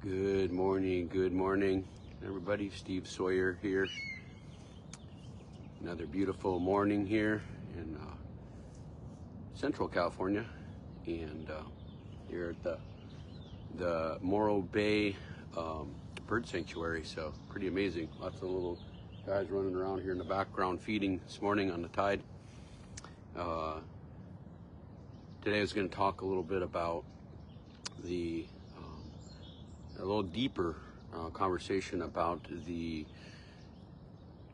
Good morning, everybody. Steve Sawyer here. Another beautiful morning here in Central California, and here at the Morro Bay Bird Sanctuary. So pretty amazing. Lots of little guys running around here in the background feeding this morning on the tide. Today I was going to talk a little bit about a little deeper conversation about the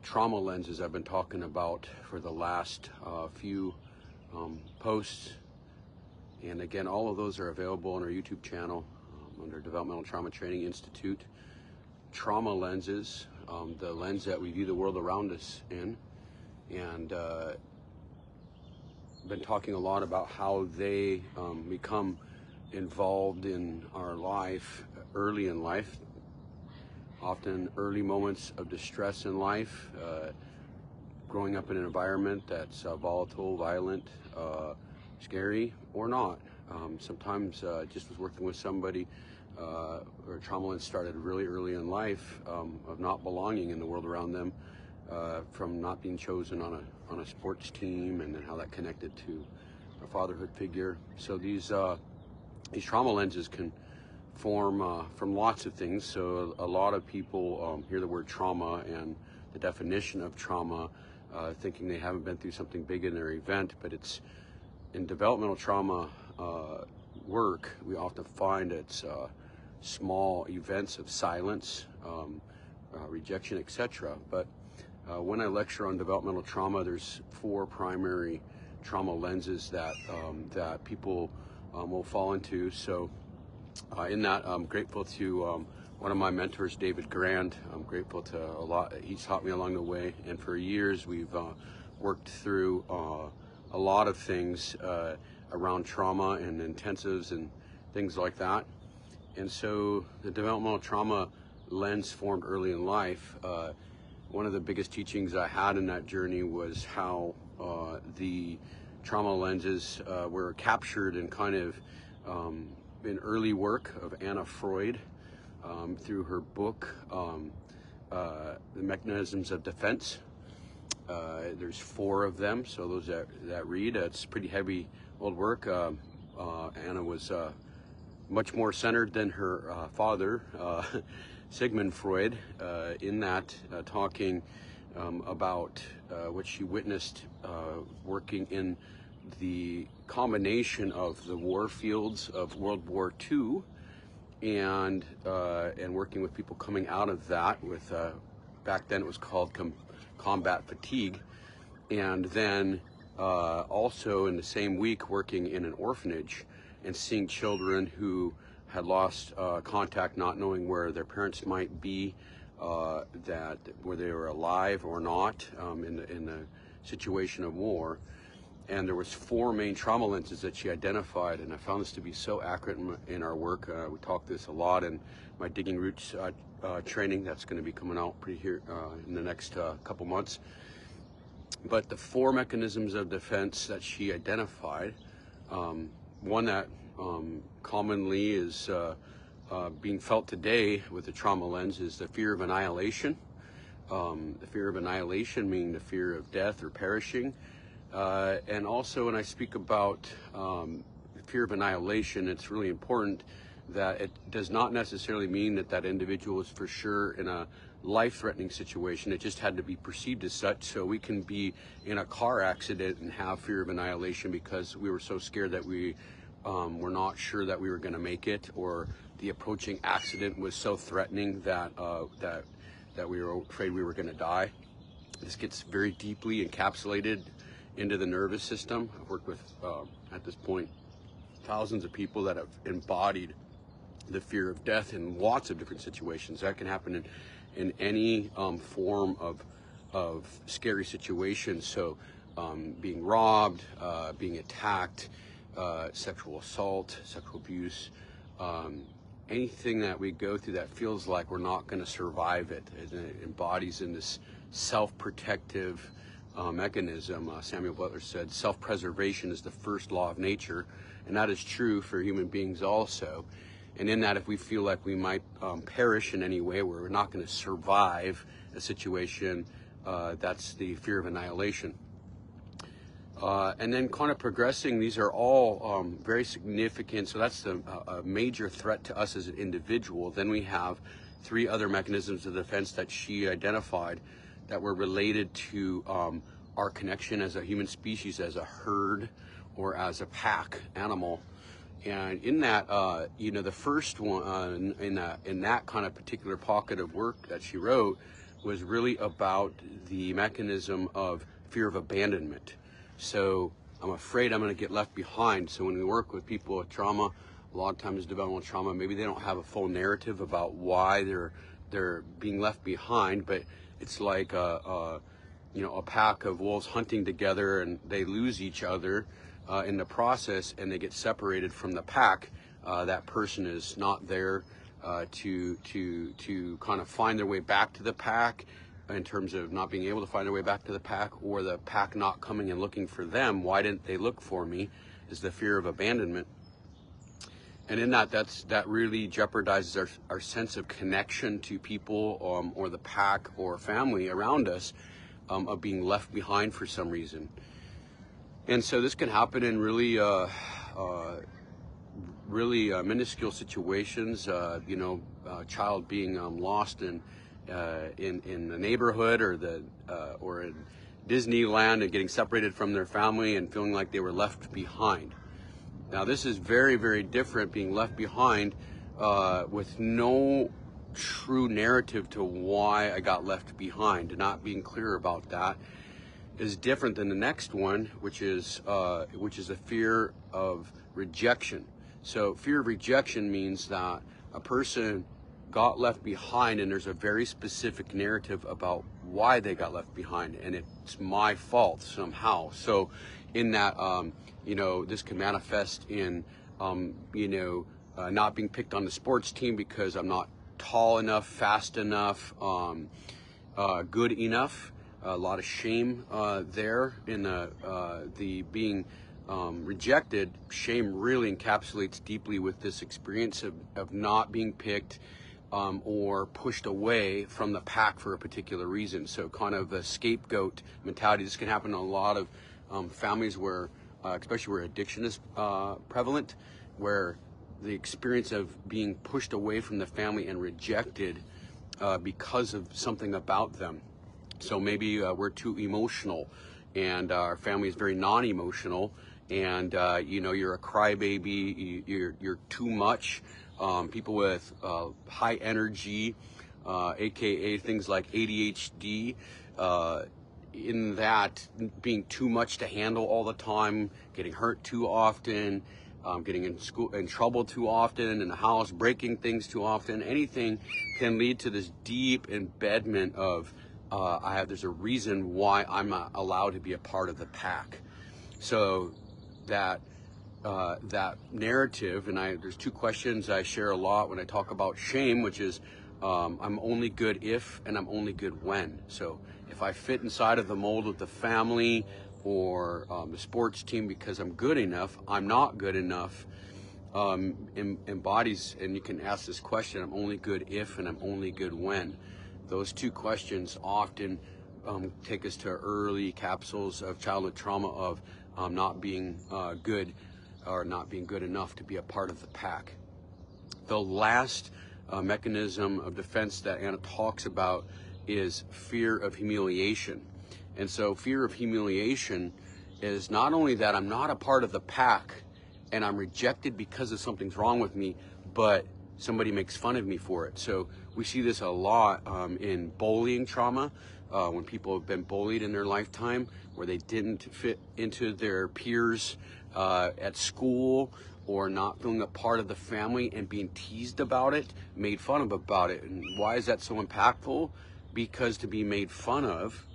trauma lenses I've been talking about for the last few posts. And again, all of those are available on our YouTube channel under Developmental Trauma Training Institute. Trauma lenses, the lens that we view the world around us in, and been talking a lot about how they become involved in our life early in life, often early moments of distress in life, growing up in an environment that's volatile, violent, scary, or not. Sometimes just was working with somebody where trauma lens started really early in life, of not belonging in the world around them, from not being chosen on a sports team, and then how that connected to a fatherhood figure. So these trauma lenses can form from lots of things. So a lot of people hear the word trauma and the definition of trauma, thinking they haven't been through something big in their event, but it's in developmental trauma work, we often find it's small events of silence, rejection, etc. But when I lecture on developmental trauma, there's 4 primary trauma lenses that people will fall into. So in that, I'm grateful to one of my mentors, David Grand. I'm grateful to a lot. He's taught me along the way, and for years we've worked through a lot of things around trauma and intensives and things like that. And so the developmental trauma lens formed early in life. One of the biggest teachings I had in that journey was how the trauma lenses were captured in kind of in early work of Anna Freud, through her book, The Mechanisms of Defense. There's 4 of them, so those that read, it's pretty heavy old work. Anna was much more centered than her father, Sigmund Freud, in that talking about what she witnessed working in the combination of the war fields of World War II and working with people coming out of that with back then it was called combat fatigue, and then also in the same week working in an orphanage and seeing children who had lost contact, not knowing where their parents might be, that whether they were alive or not, in the situation of war. And there was 4 main trauma lenses that she identified, and I found this to be so accurate in our work. We talk this a lot in my Digging Roots training that's going to be coming out pretty here in the next couple months. But the 4 mechanisms of defense that she identified, one that commonly is being felt today with the trauma lens is the fear of annihilation. The fear of annihilation meaning the fear of death or perishing. And also when I speak about fear of annihilation, it's really important that it does not necessarily mean that that individual is for sure in a life-threatening situation. It just had to be perceived as such. So we can be in a car accident and have fear of annihilation because we were so scared that we were not sure that we were going to make it, or the approaching accident was so threatening that that we were afraid we were going to die. This gets very deeply encapsulated into the nervous system. I've worked with, at this point, thousands of people that have embodied the fear of death in lots of different situations. That can happen in any form of scary situations. So being robbed, being attacked, sexual assault, sexual abuse, anything that we go through that feels like we're not going to survive it. It embodies in this self-protective mechanism. Samuel Butler said self-preservation is the first law of nature, and that is true for human beings also. And in that, if we feel like we might perish in any way, where we're not going to survive a situation, that's the fear of annihilation. And then kind of progressing, these are all very significant. So that's a major threat to us as an individual. Then we have 3 other mechanisms of defense that she identified that were related to our connection as a human species, as a herd, or as a pack animal. And in that, the first one in that kind of particular pocket of work that she wrote was really about the mechanism of fear of abandonment. So I'm afraid I'm going to get left behind. So when we work with people with trauma, a lot of times developmental trauma, maybe they don't have a full narrative about why they're being left behind, but it's like a pack of wolves hunting together, and they lose each other in the process, and they get separated from the pack. That person is not there to kind of find their way back to the pack, in terms of not being able to find their way back to the pack, or the pack not coming and looking for them. Why didn't they look for me? Is the fear of abandonment. And in that really jeopardizes our sense of connection to people, or the pack or family around us, of being left behind for some reason. And so this can happen in really minuscule situations. A child being lost in the neighborhood, or in Disneyland, and getting separated from their family and feeling like they were left behind. Now this is very, very different, being left behind with no true narrative to why I got left behind, and not being clear about that is different than the next one, which is a fear of rejection. So fear of rejection means that a person got left behind, and there's a very specific narrative about why they got left behind, and it's my fault somehow. So in that, this can manifest in, not being picked on the sports team because I'm not tall enough, fast enough, good enough. A lot of shame there in the being rejected. Shame really encapsulates deeply with this experience of not being picked, or pushed away from the pack for a particular reason. So kind of a scapegoat mentality. This can happen in a lot of families where, especially where addiction is prevalent, where the experience of being pushed away from the family and rejected because of something about them. So maybe we're too emotional, and our family is very non-emotional, and you're a crybaby, you're too much. People with high energy, aka things like ADHD, in that being too much to handle all the time, getting hurt too often, getting in trouble too often in the house, breaking things too often. Anything can lead to this deep embedment of there's a reason why I'm not allowed to be a part of the pack. So that narrative, and there's 2 questions I share a lot when I talk about shame, which is I'm only good if, and I'm only good when. So if I fit inside of the mold of the family or the sports team because I'm good enough, I'm not good enough, embodies, and you can ask this question, I'm only good if, and I'm only good when. Those 2 questions often take us to early capsules of childhood trauma of not being good, or not being good enough to be a part of the pack. The last mechanism of defense that Anna talks about is fear of humiliation. And so fear of humiliation is not only that I'm not a part of the pack and I'm rejected because of something's wrong with me, but somebody makes fun of me for it. So we see this a lot in bullying trauma, when people have been bullied in their lifetime, where they didn't fit into their peers at school, or not feeling a part of the family and being teased about it, made fun of about it. And why is that so impactful? Because to be made fun of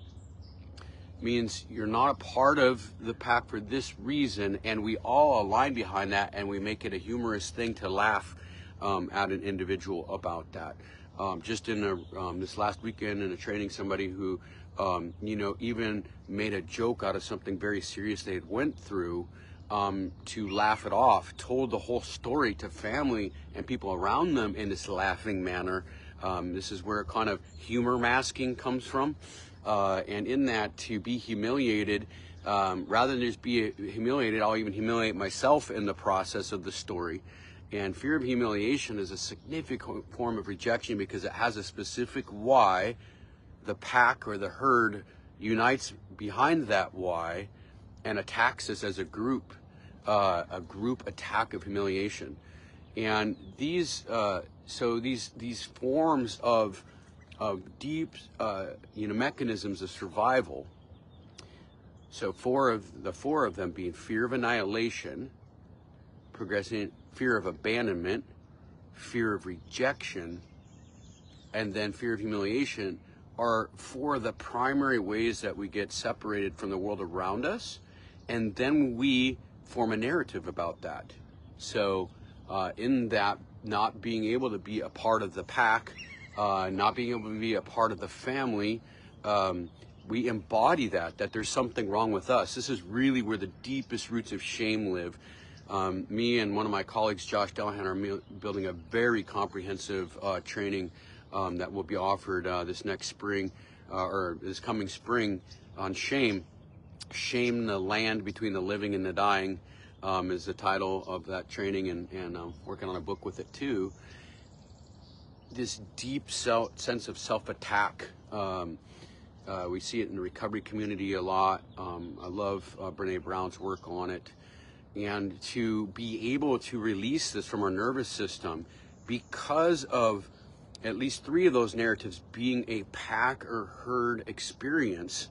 means you're not a part of the pack for this reason, and we all align behind that, and we make it a humorous thing to laugh at an individual about that. Just in this last weekend in a training, somebody who even made a joke out of something very serious they had went through, to laugh it off, told the whole story to family and people around them in this laughing manner. This is where kind of humor masking comes from. And in that, to be humiliated, rather than just be humiliated, I'll even humiliate myself in the process of the story. And fear of humiliation is a significant form of rejection because it has a specific why. The pack or the herd unites behind that why and attacks us as a group attack of humiliation. And these forms of deep mechanisms of survival. So four of them being fear of annihilation, progressing fear of abandonment, fear of rejection, and then fear of humiliation are four of the primary ways that we get separated from the world around us, and then we form a narrative about that. So in that, not being able to be a part of the pack, not being able to be a part of the family, we embody that there's something wrong with us. This is really where the deepest roots of shame live. Me and one of my colleagues, Josh Dellahan, are building a very comprehensive training that will be offered this next spring, or this coming spring, on shame. Shame, the land between the living and the dying, is the title of that training, and working on a book with it too. This deep sense of self-attack. We see it in the recovery community a lot. I love Brene Brown's work on it. And to be able to release this from our nervous system, because of at least three of those narratives being a pack or herd experience,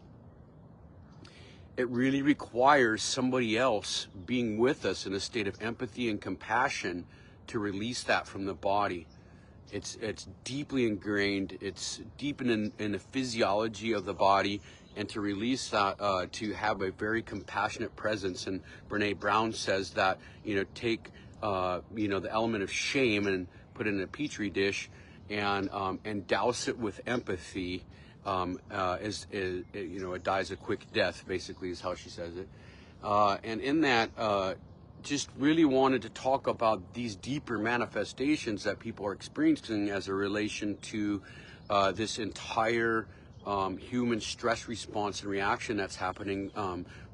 it really requires somebody else being with us in a state of empathy and compassion to release that from the body. It's deeply ingrained. It's deep in the physiology of the body, and to release that, to have a very compassionate presence. And Brene Brown says that, take the element of shame and put it in a petri dish, and douse it with empathy. It dies a quick death, basically, is how she says it. And in that, just really wanted to talk about these deeper manifestations that people are experiencing as a relation to this entire human stress response and reaction that's happening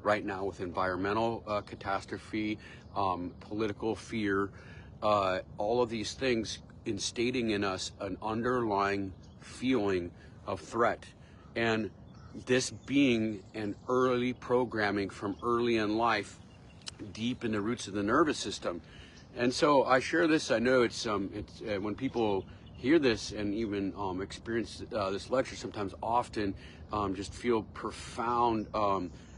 right now with environmental catastrophe, political fear, all of these things instating in us an underlying feeling of threat. And this being an early programming from early in life, deep in the roots of the nervous system. And so I share this. I know it's when people hear this and even experience this lecture, sometimes often just feel profound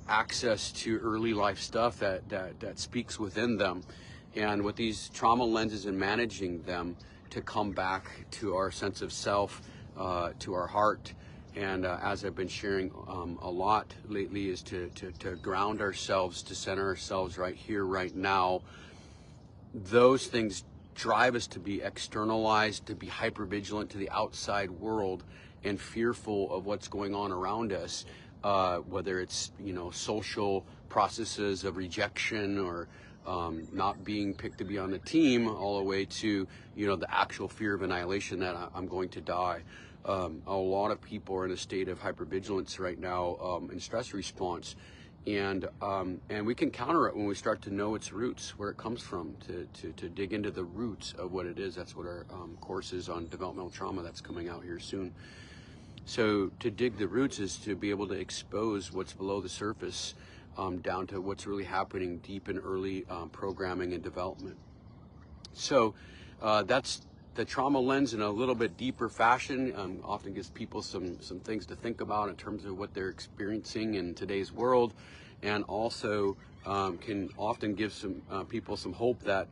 access to early life stuff that speaks within them. And with these trauma lenses and managing them, to come back to our sense of self, to our heart. And as I've been sharing a lot lately, is to ground ourselves, to center ourselves right here, right now. Those things drive us to be externalized, to be hypervigilant to the outside world and fearful of what's going on around us, whether it's, social processes of rejection or not being picked to be on the team, all the way to, the actual fear of annihilation that I'm going to die. A lot of people are in a state of hypervigilance right now in stress response, and we can counter it when we start to know its roots, where it comes from, to dig into the roots of what it is. That's what our course is on developmental trauma that's coming out here soon. So to dig the roots is to be able to expose what's below the surface, down to what's really happening deep in early programming and development. So that's the trauma lens in a little bit deeper fashion. Often gives people some things to think about in terms of what they're experiencing in today's world, and also can often give some people some hope that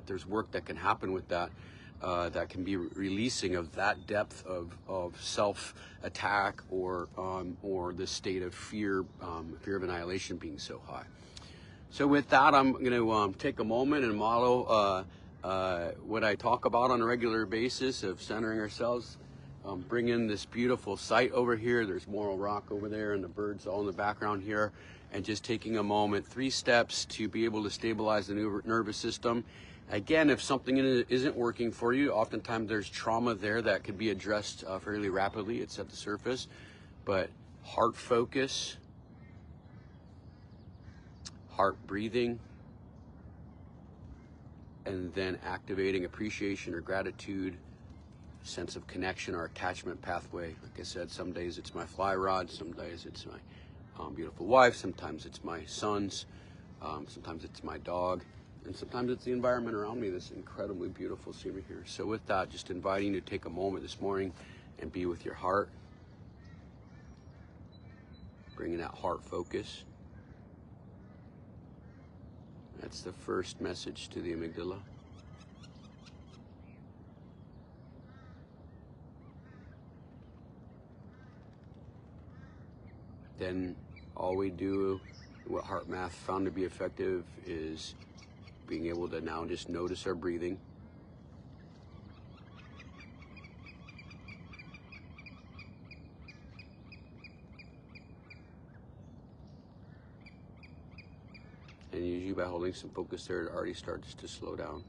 there's work that can happen with that, that can be releasing of that depth of self-attack or the state of fear of annihilation being so high. So with that, I'm going to take a moment and model what I talk about on a regular basis of centering ourselves. Bring in this beautiful site over here. There's Morro Rock over there and the birds all in the background here. and just taking a moment, 3 steps to be able to stabilize the nervous system. Again, if something isn't working for you, oftentimes there's trauma there that could be addressed fairly rapidly. It's at the surface, but heart focus, heart breathing, and then activating appreciation or gratitude, sense of connection or attachment pathway. Like I said, some days it's my fly rod, some days it's my beautiful wife, sometimes it's my sons, sometimes it's my dog, and sometimes it's the environment around me, this incredibly beautiful scenery here. So with that, just inviting you to take a moment this morning and be with your heart, bringing that heart focus. That's the first message to the amygdala. Then all we do, what heart math found to be effective, is being able to now just notice our breathing. And usually by holding some focus there, it already starts to slow down.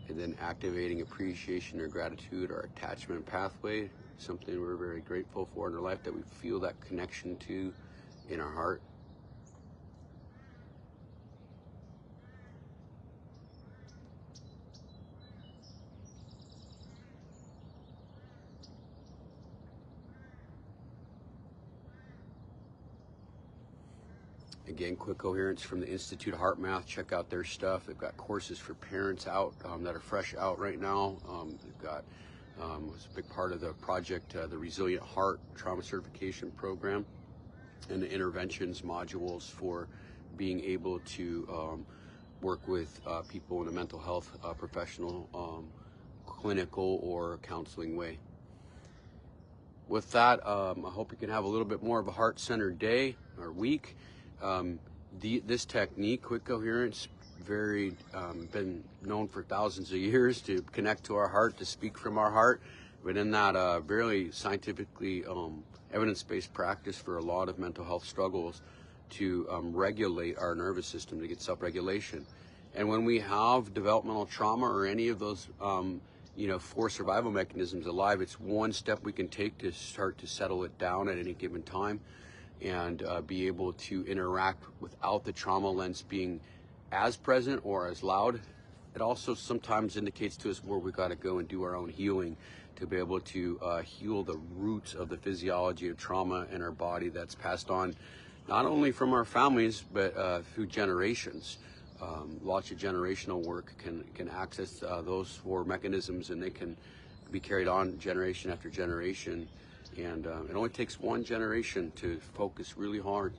And then activating appreciation or gratitude or attachment pathway, something we're very grateful for in our life that we feel that connection to in our heart. Again, quick coherence from the Institute of Heart Math. Check out their stuff. They've got courses for parents out that are fresh out right now. They've got, it's a big part of the project, the Resilient Heart Trauma Certification Program, and the interventions modules for being able to work with people in a mental health professional, clinical or counseling way. With that, I hope you can have a little bit more of a heart-centered day or week. This technique, quick coherence, been known for thousands of years to connect to our heart, to speak from our heart, but in that very scientifically evidence-based practice for a lot of mental health struggles to regulate our nervous system, to get self-regulation. And when we have developmental trauma or any of those 4 survival mechanisms alive, it's one step we can take to start to settle it down at any given time, and be able to interact without the trauma lens being as present or as loud. It also sometimes indicates to us where we got to go and do our own healing to be able to heal the roots of the physiology of trauma in our body that's passed on not only from our families but through generations. Lots of generational work can access those 4 mechanisms, and they can be carried on generation after generation. And it only takes one generation to focus really hard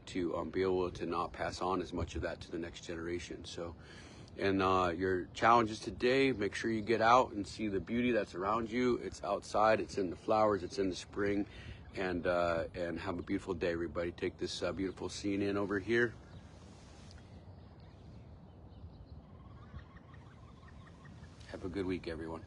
to be able to not pass on as much of that to the next generation. So, and your challenges today, make sure you get out and see the beauty that's around you. It's outside, it's in the flowers, it's in the spring, and have a beautiful day, everybody. Take this beautiful scene in over here. Have a good week, everyone.